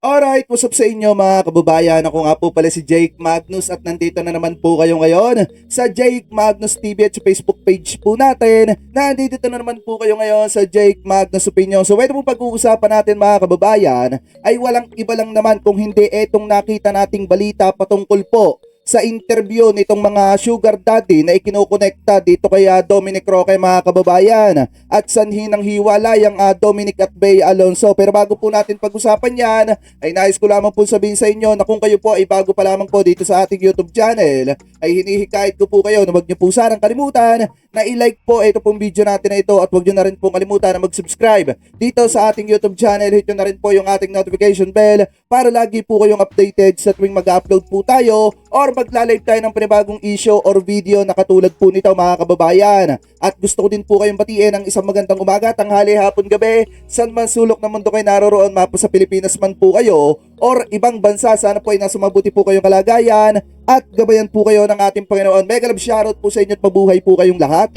Alright, what's up sa inyo mga kababayan? Ako nga po pala si Jake Magnus at nandito na naman po kayo ngayon sa Jake Magnus TV at sa Facebook page po natin. Nandito na naman po kayo ngayon sa Jake Magnus Opinion. So ito po pag-uusapan natin mga kababayan ay walang iba lang naman kung hindi etong nakita nating balita patungkol po sa interview nitong mga sugar daddy na ikinukonekta dito kay Dominic Roque mga kababayan at sanhi ng hiwalay ang Dominic at Bea Alonzo. Pero bago po natin pag-usapan yan ay nais ko lamang po sabihin sa inyo na kung kayo po ay bago pa lamang po dito sa ating YouTube channel ay hinihikayat ko po kayo na wag niyo po sanang kalimutan na i-like po ito pong video natin na ito at wag niyo na rin pong kalimutan na mag-subscribe dito sa ating YouTube channel. Hit nyo na rin po yung ating notification bell para lagi po kayong updated sa tuwing mag-upload po tayo or magla-live tayo ng panibagong issue or video na katulad po nito mga kababayan. At gusto ko din po kayong batiin ng isang magandang umaga, tanghali, hapon, gabi, saan man sulok ng mundo kayo naroroon, mapo sa Pilipinas man po kayo or ibang bansa, sana po ay nasa mabuti po kayong kalagayan at gabayan po kayo ng ating Panginoon. Mega love shoutout po sa inyo at mabuhay po kayong lahat.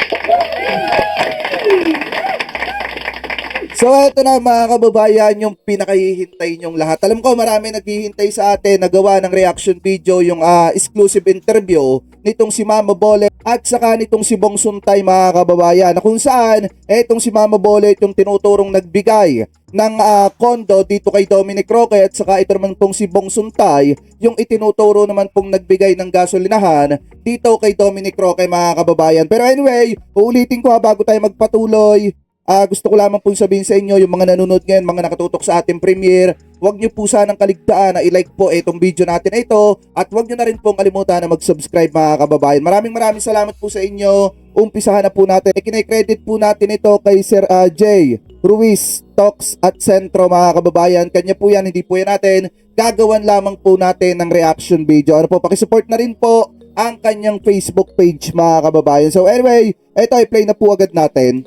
So ito na mga kababayan yung pinakahihintay nyong lahat. Alam ko marami naghihintay sa atin na gawa ng reaction video yung exclusive interview nitong si Mama Bolet at saka nitong si Bong Suntay mga kababayan, na kung saan etong si Mama Bolet yung tinuturong nagbigay ng kondo dito kay Dominic Roque at saka ito naman pong si Bong Suntay yung itinuturo naman pong nagbigay ng gasolinahan dito kay Dominic Roque mga kababayan. Pero anyway, uulitin ko bago tayo magpatuloy. Gusto ko lamang po sabihin sa inyo, yung mga nanonood ngayon, mga nakatutok sa ating premiere, huwag nyo po sanang kaligtaan na i-like po itong video natin na ito at huwag nyo na rin pong kalimutan na mag-subscribe mga kababayan. Maraming salamat po sa inyo. Umpisahan na po natin. Kinay-credit po natin ito kay Sir J. Ruiz Talks at Sentro mga kababayan. Kanya po yan, hindi po yan natin. Gagawan lamang po natin ng reaction video. Ano po, pakisupport na rin po ang kanyang Facebook page mga kababayan. So anyway, ito i-play na po agad natin.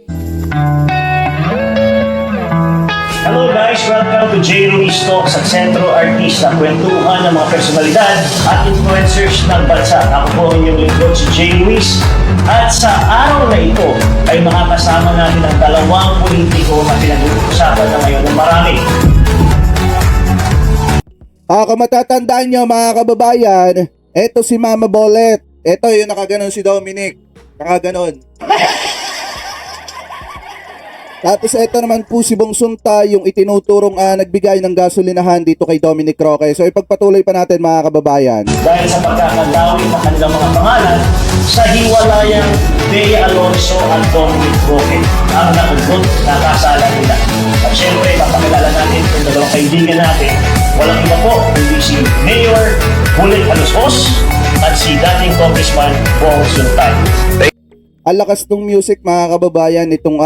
Hello guys! Welcome to J. Ruiz Talks at Sentro Artista, kwentuhan ng mga personalidad at influencers ng bansa. Ako po ang inyong lingkod si J. Ruiz at sa araw na ito ay makakasama natin ang dalawang politiko na pinag-uusapan na ngayon ng marami. Kung matatandaan nyo mga kababayan, eto si Mama Bolet. Eto yung nakaganon si Dominic. Nakaganon. Tapos ito naman po si Bong Suntay yung itinuturong nagbigay ng gasolinahan dito kay Dominic Roque. So ipagpatuloy pa natin mga kababayan. Dahil sa pagkakadawit ng kanilang mga pangalan sa hiwalayang Bea Alonzo at Dominic Roque ang nakugot na kasala nila. At syempre, papakilala natin kung dalawang kaibigan natin. Walang iba po, hindi si Mayor Bulit Alusos at si dating Congressman Bong Suntay. Ang lakas ng music mga kababayan nitong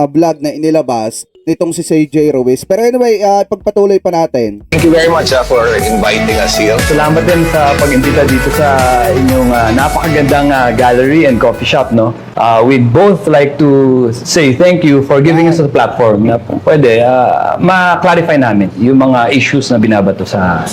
vlog na inilabas nitong si CJ Ruiz. Pero anyway, pagpatuloy pa natin. Thank you very much for inviting us here. Salamat din sa pag-imbita dito sa inyong napakagandang gallery and coffee shop, no? We'd both like to say thank you for giving us a platform na pwede ma-clarify namin yung mga issues na binabato sa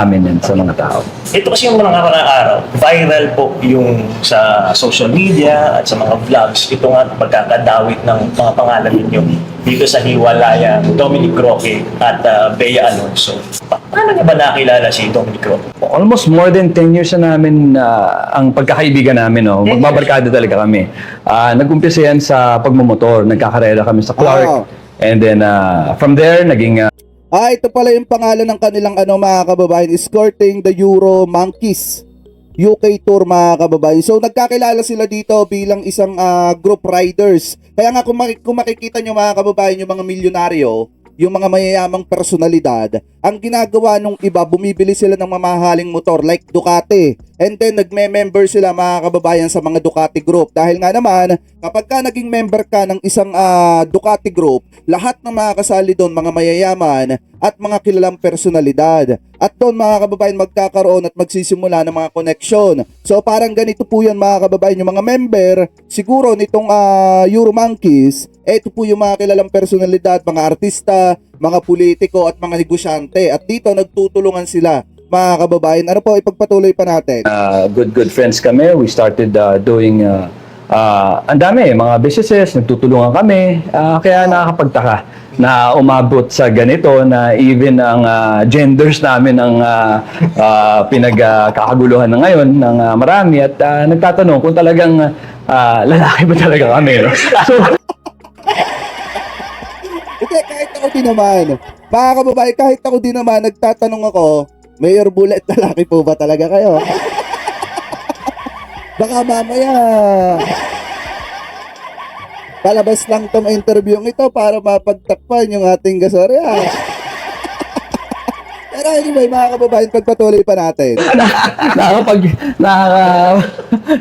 amin and sa mga tao. Ito kasi yung mga nakarang araw, viral po yung sa social media at sa mga vlogs. Ito nga pagkakadawit ng mga pangalan ninyo dito sa hiwalayan Dominic Roque at Bea Alonzo. Paano niya ba nakilala si Dominic Roque? Almost more than 10 years na namin ang pagkakaibigan namin. No? Magbabarkada talaga kami. Nag-umpisa yan sa pagmumotor. Nagkakarera kami sa Clark. And then from there, naging... Ito pala yung pangalan ng kanilang mga kababayan, Escorting the Euro Monkeys UK Tour mga kababayan. So nagkakilala sila dito bilang isang group riders. Kaya nga kung makikita nyo mga kababayan yung mga milyonaryo, yung mga mayayamang personalidad, ang ginagawa nung iba, bumibili sila ng mamahaling motor like Ducati. And then nagme-member sila mga kababayan sa mga Ducati group. Dahil nga naman, kapag ka naging member ka ng isang Ducati group, lahat ng mga kasali doon, mga mayayaman at mga kilalang personalidad. At doon mga kababayan magkakaroon at magsisimula ng mga connection. So parang ganito po yan mga kababayan, yung mga member siguro nitong Euro Monkeys, ito po yung mga kilalang personalidad, mga artista, mga politiko at mga negosyante. At dito nagtutulungan sila mga kababayan. Ano po, ipagpatuloy pa natin. Good friends kami. We started doing ang dami, mga businesses, nagtutulungan kami, kaya nakakapagtaka na umabot sa ganito na even ang genders namin ang pinagkakaguluhan na ngayon ng marami at nagtatanong kung talagang lalaki ba talaga kami. No? So, Hindi, kahit ako din naman. Mga kababayan, kahit ako din naman, nagtatanong ako, Mayor Bullet, lalaki po ba talaga kayo? Baka mamaya, palabas lang tong interview ito para mapagtakpan yung ating gasorya. Pero anyway, mga kababayan, pagpatuloy pa natin.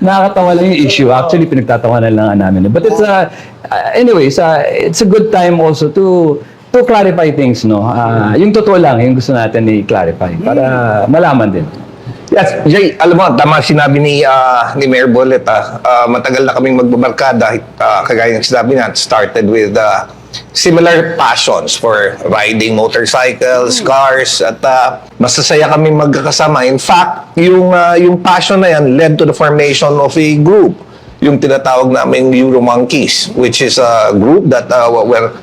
nakakatawa lang yung issue. Actually, pinagtatawanan lang namin. But it's anyways, it's a good time also to clarify things, no? Yung totoo lang, yung gusto natin i-clarify para malaman din. Yes, Jay, alam mo, tama sinabi ni Mayor Bullet. Matagal na kaming magbabarkada. Kagaya ng sinabi niya, started with similar passions for riding motorcycles, cars, at masasaya kaming magkakasama. In fact, yung passion na yan led to the formation of a group, yung tinatawag namin Euro Monkeys, which is a group that where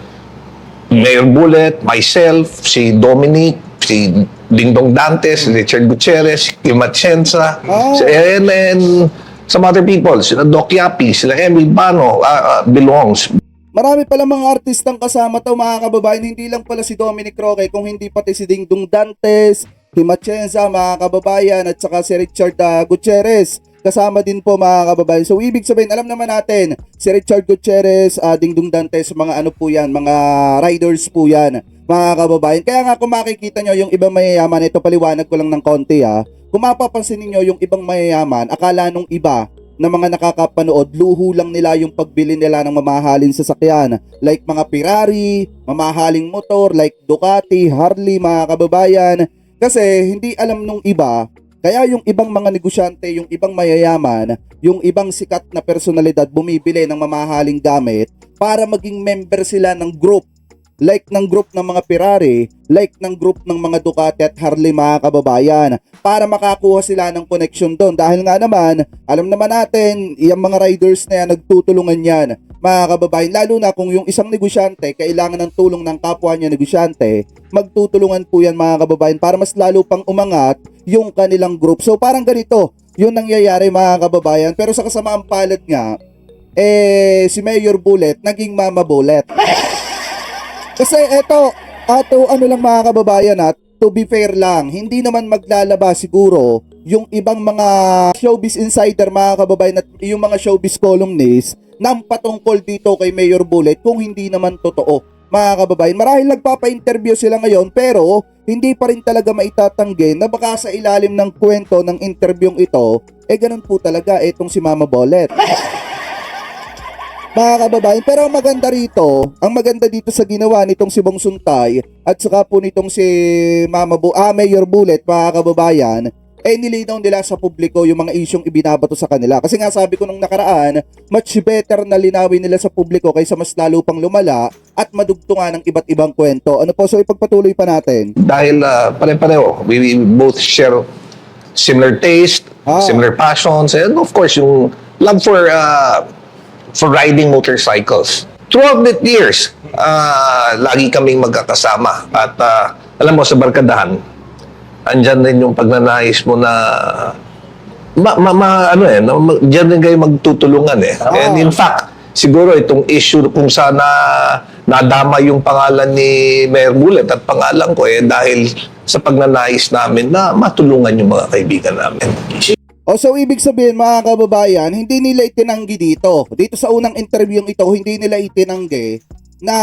Mayor Bullet, myself, si Dominic, si Dingdong Dantes, Richard Gutierrez, Kim Atienza, and some other people, sila Doc Yapi, sila Emil Bano, belongs. Marami pala mga artistang kasama to, mga kababayan. Hindi lang pala si Dominic Roque, kung hindi pati si Dingdong Dantes, Timachenza, mga kababayan, at saka si Richard Gutierrez. Kasama din po, mga kababayan. So ibig sabihin, alam naman natin, si Richard Gutierrez, Dingdong Dantes, mga ano po yan, mga riders po yan, mga kababayan. Kaya nga kung makikita nyo yung ibang mayayaman, ito paliwanag ko lang ng konti kung mapapansin niyo yung ibang mayayaman, akala nung iba na mga nakakapanood, luho lang nila yung pagbili nila ng mamahalin sasakyan. Like mga Ferrari, mamahaling motor, like Ducati, Harley, mga kababayan. Kasi hindi alam nung iba, kaya yung ibang mga negosyante, yung ibang mayayaman, yung ibang sikat na personalidad bumibili ng mamahaling gamit para maging member sila ng group. Like ng group ng mga Ferrari, like ng group ng mga Ducati at Harley, mga kababayan, para makakuha sila ng connection doon. Dahil nga naman, alam naman natin, yung mga riders na yan, nagtutulungan yan, mga kababayan. Lalo na kung yung isang negosyante, kailangan ng tulong ng kapwa niya negosyante, magtutulungan po yan, mga kababayan, para mas lalo pang umangat yung kanilang group. So parang ganito, yun nangyayari, mga kababayan. Pero sa kasamaang palad nga, si Mayor Bullet, naging Mama Bullet. Kasi eto, ano lang, mga kababayan, to be fair lang, hindi naman maglalaba siguro yung ibang mga showbiz insider, mga kababayan, at yung mga showbiz columnists ng patungkol dito kay Mayor Bullet kung hindi naman totoo, mga kababayan. Marahil nagpapa-interview sila ngayon, pero hindi pa rin talaga maitatanggi na baka sa ilalim ng kwento ng interviewing ito, ganun po talaga itong si Mama Bullet. Mga kababayan, pero ang maganda dito sa ginawa nitong si Bong Suntay at saka po nitong si Mayor Bullet, mga kababayan, nilinaw nila sa publiko yung mga isyong ibinabato sa kanila. Kasi nga sabi ko nung nakaraan, much better na linawin nila sa publiko kaysa mas lalo pang lumala at madugtungan ng iba't ibang kwento. Ano po, so ipagpatuloy pa natin. Dahil pare-pareho, we both share similar taste, similar passions, and of course, yung love for riding motorcycles. Throughout the years, lagi kaming magkakasama. At alam mo, sa barkadahan, andyan din yung pagnanais mo na diyan din kayo magtutulungan And in fact, siguro itong issue kung sana nadama yung pangalan ni Mayor Bullet at pangalan ko dahil sa pagnanais namin na matulungan yung mga kaibigan namin. So ibig sabihin, mga kababayan, hindi nila itinanggi dito sa unang interviewing ito, hindi nila itinanggi na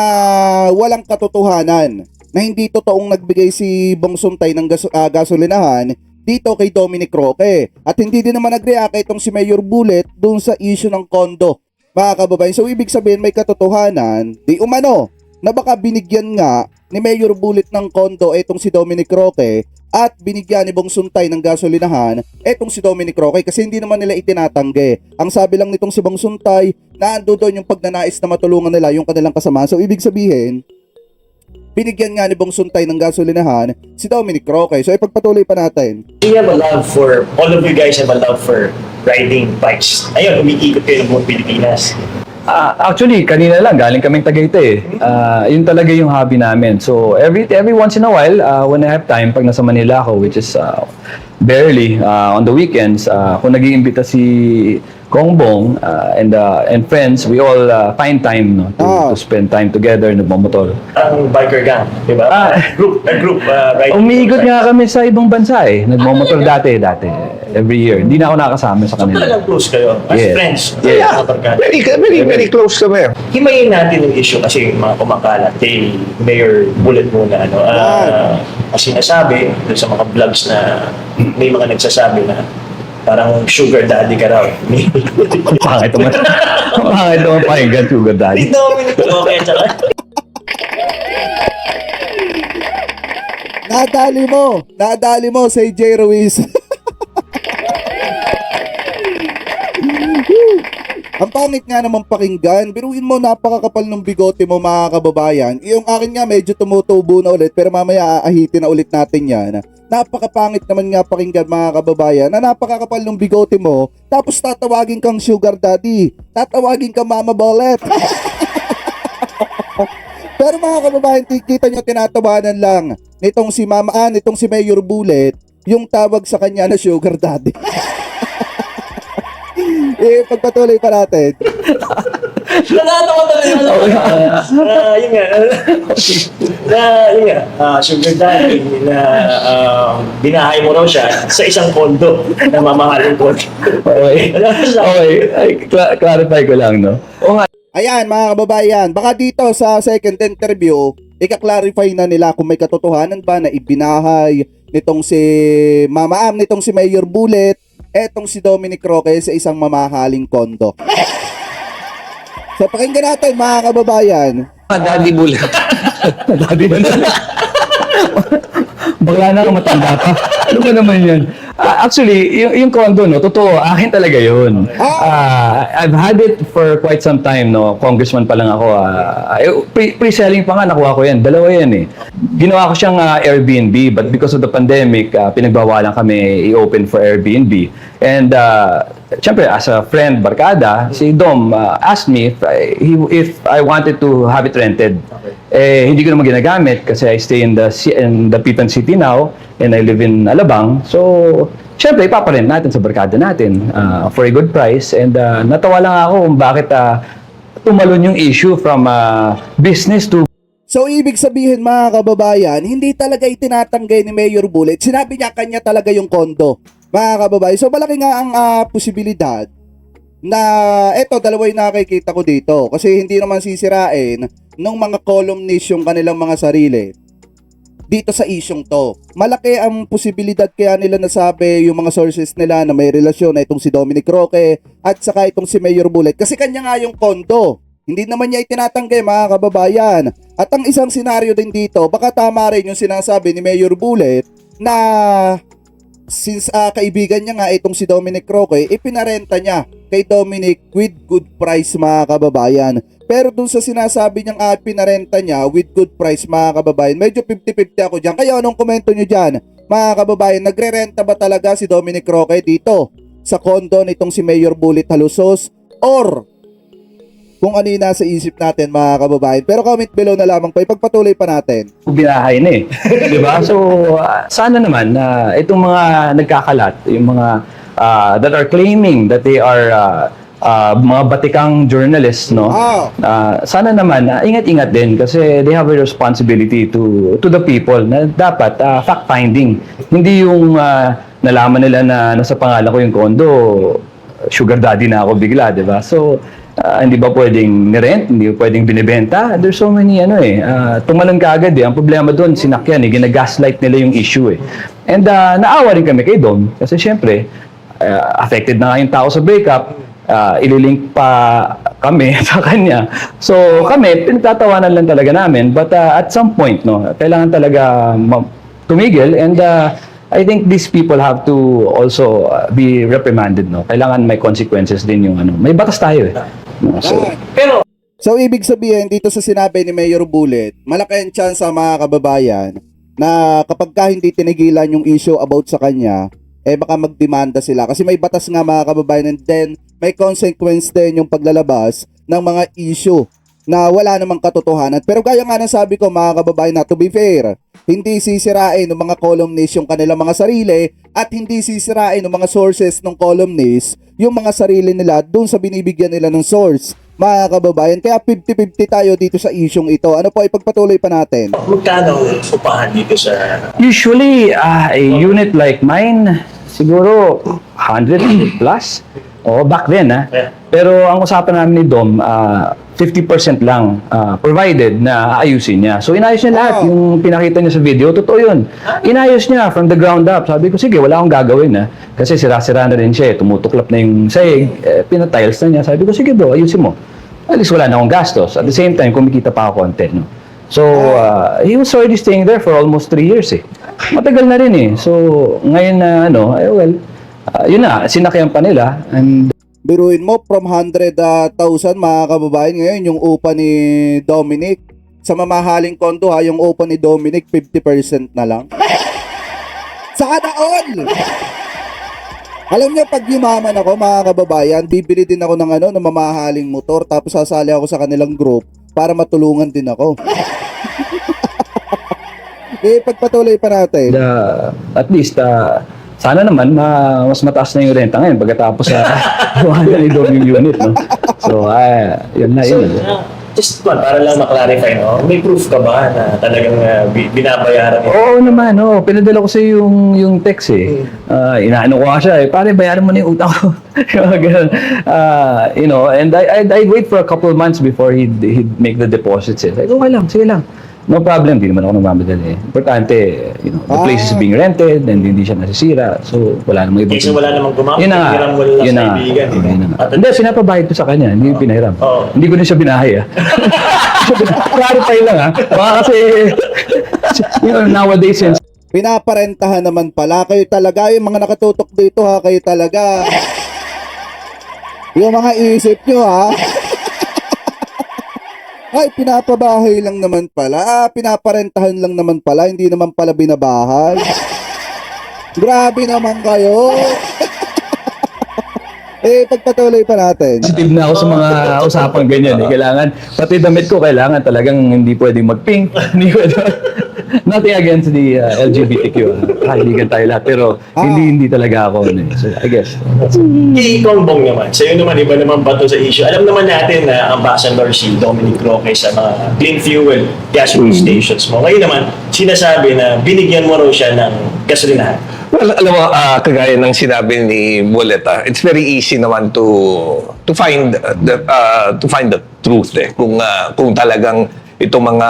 walang katotohanan, na hindi totoong nagbigay si Bong Suntay ng gasolinahan dito kay Dominic Roque, at hindi din naman nag-react itong si Mayor Bullet dun sa issue ng kondo, mga kababayan. So ibig sabihin, may katotohanan di umano na baka binigyan nga ni Mayor Bullet ng kondo itong si Dominic Roque at binigyan ni Bong Suntay ng gasolinahan etong si Dominic Roque, kasi hindi naman nila itinatanggi. Ang sabi lang nitong si Bong Suntay, na ando doon yung pagnanais na matulungan nila yung kanilang kasama. So ibig sabihin, binigyan nga ni Bong Suntay ng gasolinahan si Dominic Roque. So ipagpatuloy pa natin. We have a love for, all of you guys have a love for riding bikes. Ayun, umiikot kayo ng buong Pilipinas. Actually, kanina lang, galing kaming Tagaytay. Yun talaga yung hobby namin. So, every once in a while, when I have time, pag nasa Manila ako, which is barely, on the weekends, kung nag-iimbita si Kongbong and friends, we all find time no, to spend time together, nagmamotor. Ang biker gang, di ba? Group, right? Umiikot nga kami sa ibang bansa eh. Nagmamotor dati, every year. Hindi na ako nakasama sa So kanila. talagang close kayo as Yes. friends. Yeah, Sa barkada. very close kami. Himayin natin yung issue kasi yung mga kumakalat kay Mayor Bullet muna. Ano? Kasi nasabi dun sa mga vlogs na may mga nagsasabi na parang sugar daddy ka raw. Pangit naman. Pangit naman pakinggan, sugar daddy. Hindi naman okay, tsaka. Nadali mo si J. Ruiz. Ang pangit nga naman pakinggan. Biruin mo, napakakapal ng bigote mo mga kababayan. Yung akin nga medyo tumutubo na ulit, pero mamaya aahitin na ulit natin yan. Napakapangit naman nga pakinggan mga kababayan na napakakapal ng bigote mo, tapos tatawagin kang sugar daddy. Tatawagin kang mama bullet. Pero mga kababayan, kita nyo tinatawanan lang nitong si nitong si Mayor Bullet, yung tawag sa kanya na sugar daddy. Pagpatuloy pa natin. Nakatawa talaga yun. Yun nga. Yun nga. Sugar daddy na binahay mo raw siya sa isang kondo na mamahaling kondo. Okay. Ay, clarify ko lang, no? Oo nga. Ayan mga kababayan, baka dito sa second interview, ika-clarify na nila kung may katotohanan ba na ibinahay nitong si nitong si Mayor Bullet, etong si Dominic Roque sa isang mamahaling kondo. So pakinggan natin mga kababayan. Daddy Bullet. Daddy na na. Bakla na matanda pa. Ano ba naman yan? Actually, yung condo, no, totoo, akin talaga yun. I've had it for quite some time, no. Congressman pa lang ako. Pre-selling pa nga, nakuha ko yan. Dalawa yan eh. Ginawa ko siyang Airbnb, but because of the pandemic, pinagbawalan kami i-open for Airbnb. And syempre, as a friend, barkada, si Dom asked me if I wanted to have it rented. Hindi ko naman ginagamit kasi I stay in the Pitan City now and I live in Alabang. So, syempre, ipaparent natin sa barkada natin for a good price. And natawa lang ako kung bakit tumalon yung issue from business to So ibig sabihin mga kababayan, hindi talaga itinatanggay ni Mayor Bullet. Sinabi niya kanya talaga yung kondo. Mga kababayan, so malaki nga ang posibilidad na dalawa yung nakikita ko dito. Kasi hindi naman sisirain ng mga columnist yung kanilang mga sarili dito sa isyong to. Malaki ang posibilidad kaya nila nasabi yung mga sources nila na may relasyon na itong si Dominic Roque at saka itong si Mayor Bullet. Kasi kanya nga yung kondo. Hindi naman niya itinatanggi mga kababayan. At ang isang senaryo din dito, baka tama rin yung sinasabi ni Mayor Bullet na since kaibigan niya nga itong si Dominic Roque, ipinarenta niya kay Dominic with good price mga kababayan. Pero dun sa sinasabi niyang pinarenta niya with good price mga kababayan, medyo 50-50 ako dyan. Kaya anong komento niyo dyan mga kababayan? Nagre-renta ba talaga si Dominic Roque dito sa kondo nitong si Mayor Bullet Halusos? Or kung ano yung nasa isip natin mga kababayan. Pero comment below na lamang pa, ipagpatuloy pa natin. binahay na eh. Di ba? So, sana naman na itong mga nagkakalat, yung mga that are claiming that they are mga batikang journalists, no? Sana naman, ingat-ingat din kasi they have a responsibility to the people na dapat fact-finding. Hindi yung nalaman nila na nasa pangalan ko yung kondo, sugar daddy na ako bigla, di ba? So, hindi ba pwedeng ni-rent? Hindi ba pwedeng binibenta? There's so many, tumalon ka agad eh. Ang problema doon, sinakyan eh. Gina-gaslight nila yung issue eh. And naawa rin kami kay Dom. Kasi syempre, affected na nga yung tao sa breakup. Ililink pa kami sa kanya. So kami, pinagtatawanan lang talaga namin. But at some point, no, kailangan talaga tumigil. And I think these people have to also be reprimanded, no? Kailangan may consequences din yung may batas tayo eh. No? So ibig sabihin dito sa sinabi ni Mayor Bullet, malaki ang chance mga kababayan na kapag hindi tinigilan yung issue about sa kanya, baka magdemanda sila. Kasi may batas nga mga kababayan and then may consequence din yung paglalabas ng mga issue na wala namang katotohanan. Pero gaya nga ng sabi ko mga kababayan, na to be fair, hindi sisirain ng mga columnist yung kanilang mga sarili at hindi sisirain ng mga sources ng columnist yung mga sarili nila dun sa binibigyan nila ng source. Mga kababayan, kaya 50-50 tayo dito sa isyong ito. Ano po, ipagpatuloy pa natin. Magkano upahan dito sa... Usually, a unit like mine, siguro 100 plus. O, back then, Yeah. Pero ang usapan namin ni Dom, 50% lang, provided na ayusin niya. So, inayos niya lahat. Yung pinakita niya sa video, totoo yun. Inayos niya from the ground up. Sabi ko, sige, wala akong gagawin, Kasi sira-sira na rin siya, tumutuklap na yung sahig, pinatiles na niya. Sabi ko, sige bro, ayusin mo. At least wala na akong gastos. At the same time, kumikita pa ako konti, So, he was already staying there for almost 3 years, Matagal na rin, So, ngayon na, yun na, sinakyan pa nila. And Biruin mo, from 100,000 mga kababayan, ngayon yung upa ni Dominic, sa mamahaling kondo yung upa ni Dominic, 50% na lang. Sana all! Alam niyo, pag yumaman ako mga kababayan, bibili din ako ng mamahaling motor, tapos sasali ako sa kanilang group para matulungan din ako. Pagpatuloy pa natin. at least, sana naman mas mataas na yung renta ngayon pagkatapos sa ni Dom yung unit, So, yun na. Just para lang ma-clarify, may proof ka ba na talagang binabayaran mo? Oo naman, pinadala ko sa yung text, inaano ko nga siya, pare, bayaran mo na yung utang ko. Ganun. And I'd wait for a couple of months before he'd make the deposits. Like, okay lang, sige lang. No problem, di naman ako nagmamadali. Importante, the place is being rented and hindi siya nasisira. So, wala namang ibang... Kasi wala namang gumamit, Yun na nga. pinahiram mo lang Yun sa na nga. kaibigan. Yun na nga. At- Hindi, pinapabayad ko sa kanya. Hindi yung pinahiram. Oo. Hindi ko din siya binahay, Clarify lang, Baka kasi, nowadays, since Pinaparentahan naman pala. Kayo talaga, yung mga nakatutok dito kayo talaga. Yung mga isip nyo Ay, pinapabahay lang naman pala. Pinaparentahan lang naman pala. Hindi naman pala binabahay. Grabe naman kayo. Pagpatuloy pa natin. sensitive na ako sa mga usapang ganyan. Kailangan, pati damit ko, kailangan talagang hindi pwedeng mag-pink. Hindi pwedeng, nothing against the LGBTQ. Kaibigan tayo lahat. Pero hindi talaga ako. So, I guess. Kay Kongbong naman, sa'yo naman, iba naman ba ito sa issue? Alam naman natin na ambassador si Dominic Roque sa mga clean fuel gasoline stations mo. Ngayon naman, sinasabi na binigyan mo raw siya ng gasolinahan. Well, alam mo, kagaya ng sinabi ni Bullet, it's very easy naman to find the truth kung talagang itong mga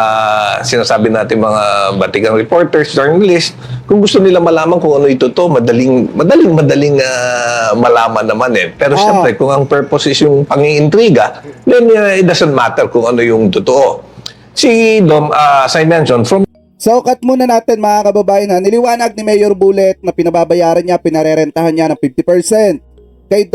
sinasabi natin mga batigang reporters, journalists, kung gusto nila malaman kung ano ito madaling malaman naman Pero siyempre, kung ang purpose is yung pang-iintriga, then it doesn't matter kung ano yung totoo. Si Dom, as I mentioned, from So, cut muna natin mga kababayan Niliwanag ni Mayor Bullet na pinababayaran niya, pinarerentahan niya ng 50%. Kay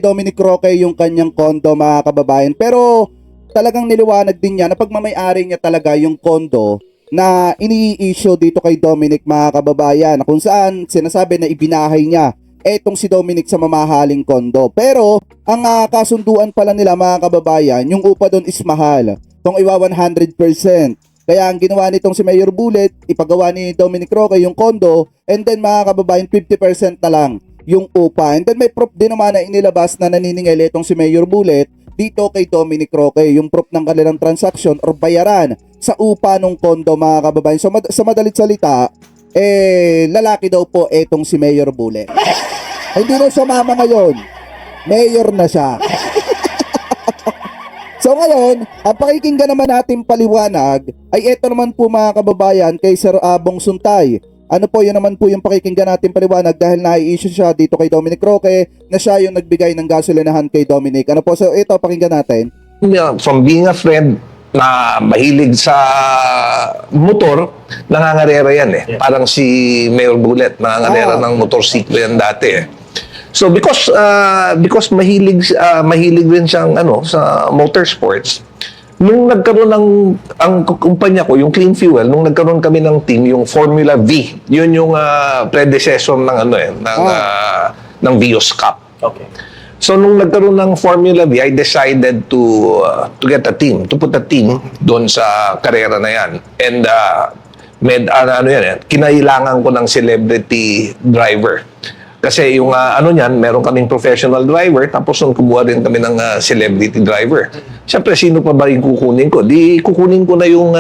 Dominic Roque yung kanyang kondo mga kababayan. Pero talagang niliwanag din niya na pagmamay-ari niya talaga yung kondo na ini-issue dito kay Dominic mga kababayan. Kung saan sinasabi na ibinahay niya etong si Dominic sa mamahaling kondo. Pero ang kasunduan pala nila mga kababayan, yung upa doon is mahal. Itong iwa 100%. Kaya ang ginawa nitong si Mayor Bullet, ipagawa ni Dominic Roque yung kondo, and then mga kababayan, 50% na lang yung upa. And then may proof din naman na inilabas na naniningil itong si Mayor Bullet dito kay Dominic Roque, yung proof ng kanilang transaction or bayaran sa upa ng kondo mga kababayan. So sa madalit salita, lalaki daw po etong si Mayor Bullet. Hindi na siya mama ngayon, mayor na siya. So ngayon, ang pakikinggan naman natin paliwanag ay eto naman po mga kababayan kay Sir Bong Suntay. Ano po, yun naman po yung pakikinggan natin paliwanag dahil na-issue siya dito kay Dominic Roque na siya yung nagbigay ng gasolinahan kay Dominic. Ano po, so ito pakinggan natin. from being a friend na mahilig sa motor, nangangarera yan Parang si Mayor Bullet, nangangarera ng motorsiklo yan dati So because mahilig rin siyang sa motorsports, nung nagkaroon ang kumpanya ko, yung Clean Fuel, nung nagkaroon kami ng team, yung Formula V, yun yung predecessor ng ng Vios Cup. Okay. So nung nagkaroon ng Formula V, I decided to get a team, to put a team doon sa karera na yan. And kinailangan ko ng celebrity driver. Kasi yung meron kaming professional driver, tapos nung kumuha rin kami ng celebrity driver. Siyempre, sino pa ba yung kukunin ko? Di kukunin ko na yung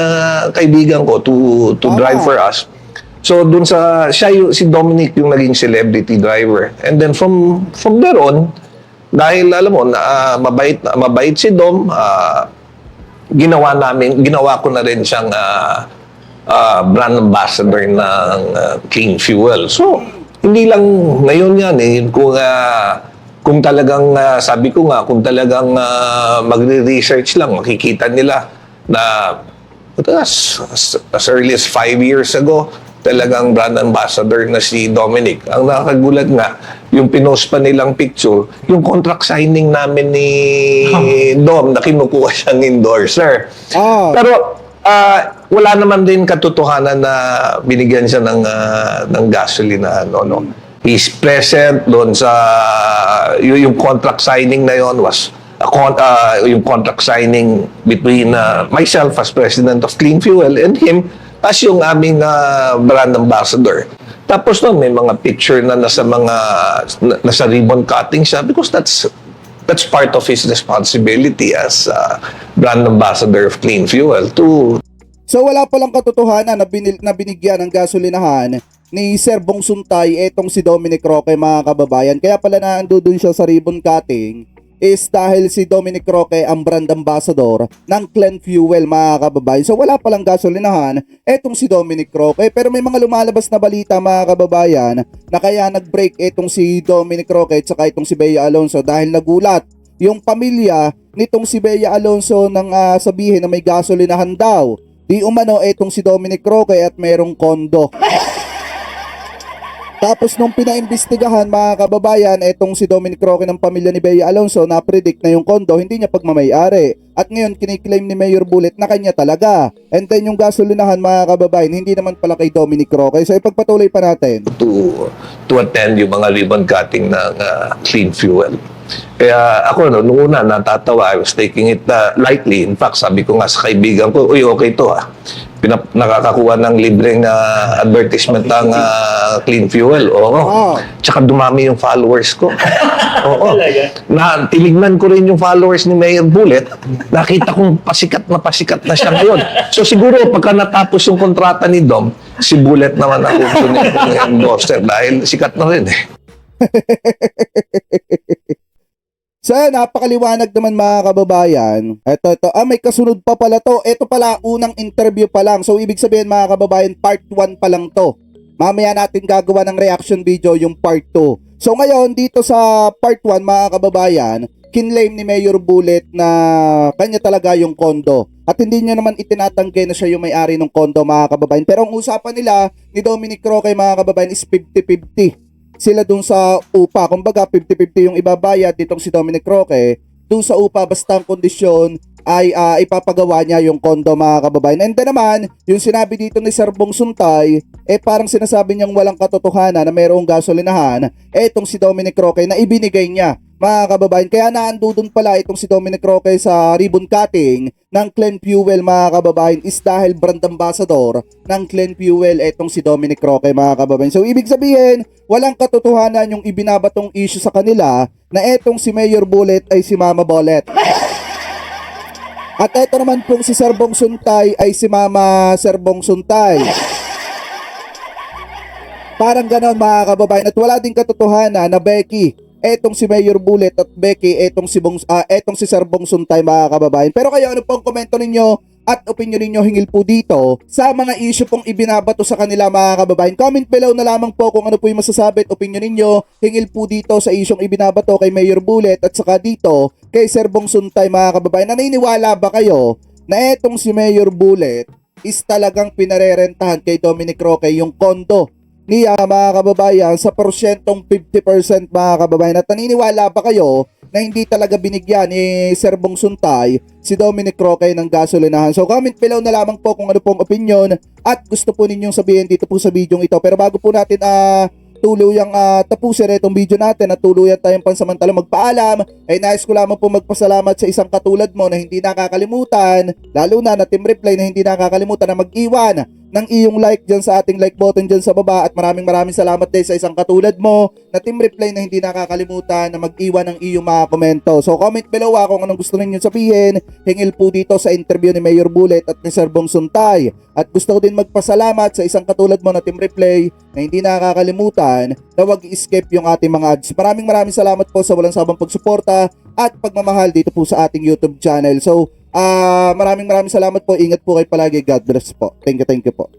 kaibigan ko to drive for us. So doon si Dominic yung naging celebrity driver. And then from there on, dahil alam mo, mabait si Dom, ginawa ko na rin siyang brand ambassador ng Clean Fuel. So, hindi lang ngayon yan kung talagang, sabi ko nga, kung talagang magre-research lang, makikita nila na as early as 5 years ago, talagang brand ambassador na si Dominic. Ang nakakagulat nga, yung pinost pa nilang picture, yung contract signing namin ni Dom na kinukuha siyang endorser. Pero wala naman din katotohanan na binigyan siya ng gasolina. No. He's present doon sa yung contract signing na yon was yung contract signing between myself as president of Clean Fuel and him as yung aming brand ambassador. Tapos nun, may mga picture na nasa ribbon cutting siya because that's part of his responsibility as brand ambassador of Clean Fuel to... So wala palang katotohanan na binigyan ng gasolinahan ni Sir Bong Suntay etong si Dominic Roque, mga kababayan. Kaya pala naandun siya sa ribbon cutting is dahil si Dominic Roque ang brand ambassador ng Clean Fuel, mga kababayan. So wala palang gasolinahan etong si Dominic Roque. Pero may mga lumalabas na balita, mga kababayan, na kaya nag-break etong si Dominic Roque at saka itong si Bea Alonzo dahil nagulat yung pamilya nitong si Bea Alonzo nang sabihin na may gasolinahan daw. Di umano etong si Dominic Roque at mayroong kondo. Tapos nung pinaimbestigahan, mga kababayan, etong si Dominic Roque ng pamilya ni Bea Alonzo na predict na yung kondo hindi niya pagmamayari. At ngayon kiniklaim ni Mayor Bullet na kanya talaga. And then yung gasolinahan, mga kababayan, hindi naman pala kay Dominic Roque. So ipagpatuloy pa natin. To attend yung mga ribbon cutting ng Clean Fuel. Kaya ako, noong una, natatawa. I was taking it lightly. In fact, sabi ko nga sa kaibigan ko, uy, okay to nakakakuha ng libreng advertisement ng Clean Fuel. Oo. Tsaka dumami yung followers ko. Oo. Tinignan ko rin yung followers ni Mayor Bullet. Nakita kong pasikat na siya ngayon. So siguro, pagka natapos yung kontrata ni Dom, si Bullet naman ako yung endorser dahil sikat na rin So, napakaliwanag naman, mga kababayan. Ito. May kasunod pa pala to. Ito pala, unang interview pa lang. So, ibig sabihin, mga kababayan, part 1 pa lang to. Mamaya natin gagawa ng reaction video yung part 2. So, ngayon, dito sa part 1, mga kababayan, kinlaim ni Mayor Bullet na kanya talaga yung kondo. At hindi niya naman itinatanggi na siya yung may-ari ng kondo, mga kababayan. Pero ang usapan nila ni Dominic Roque, mga kababayan, is 50-50. Sila dun sa upa. Kumbaga 50-50 yung ibabayad ditong si Dominic Roque dun sa upa, basta ang kondisyon ay ipapagawa niya yung kondo, mga kababayan. And then naman, yung sinabi dito ni Sir Bong Suntay, parang sinasabi niyang walang katotohanan na mayroong gasolinahan etong si Dominic Roque na ibinigay niya, mga kababayan. Kaya naandun pala itong si Dominic Roque sa ribbon cutting ng Clean Fuel, mga kababayan, is dahil brand ambassador ng Clean Fuel etong si Dominic Roque, mga kababayan. So ibig sabihin, walang katotohanan yung ibinabatong issue sa kanila na etong si Mayor Bullet ay si Mama Bullet. At eto naman pong si Sir Bong Suntay ay si Mama Sir Bong Suntay. Parang ganon, mga kababayan. At wala din katotohanan na Becky etong si Mayor Bullet at Becky etong si Sir Bong Suntay, mga kababayan. Pero kayo, ano pong komento ninyo at opinion ninyo hingil po dito sa mga issue pong ibinabato sa kanila, mga kababayan? Comment below na lamang po kung ano po yung masasabi at opinion ninyo hingil po dito sa isyong ibinabato kay Mayor Bullet at saka dito kay Sir Bong Suntay, mga kababayan. Naniniwala ba kayo na etong si Mayor Bullet is talagang pinarerentahan kay Dominic Roque yung kondo niya, mga kababayan, sa porsyentong 50%, mga kababayan? At naniniwala ba kayo na hindi talaga binigyan ni Sir Bong Suntay si Dominic Roque ng gasolinahan? So comment below na lamang po kung ano pong opinion at gusto po ninyong sabihin dito po sa video ito. Pero bago po natin tuluyang tapusin itong video natin at tuluyan tayong pansamantala magpaalam, ay nais ko lamang po magpasalamat sa isang katulad mo na hindi nakakalimutan, lalo na Team Reply na hindi nakakalimutan na mag-iwan ng iyong like dyan sa ating like button dyan sa baba, at maraming salamat din sa isang katulad mo na Team Reply na hindi nakakalimutan na mag-iwan ng iyong mga komento. So comment below kung anong gusto ninyo sabihin hingil po dito sa interview ni Mayor Bullet at ni Sir Bong Suntay. At gusto ko din magpasalamat sa isang katulad mo na Team Reply na hindi nakakalimutan na wag i-skip yung ating mga ads. Maraming salamat po sa walang sabang pagsuporta at pagmamahal dito po sa ating YouTube channel. So maraming salamat po. Ingat po kayo palagi. God bless po. Thank you po.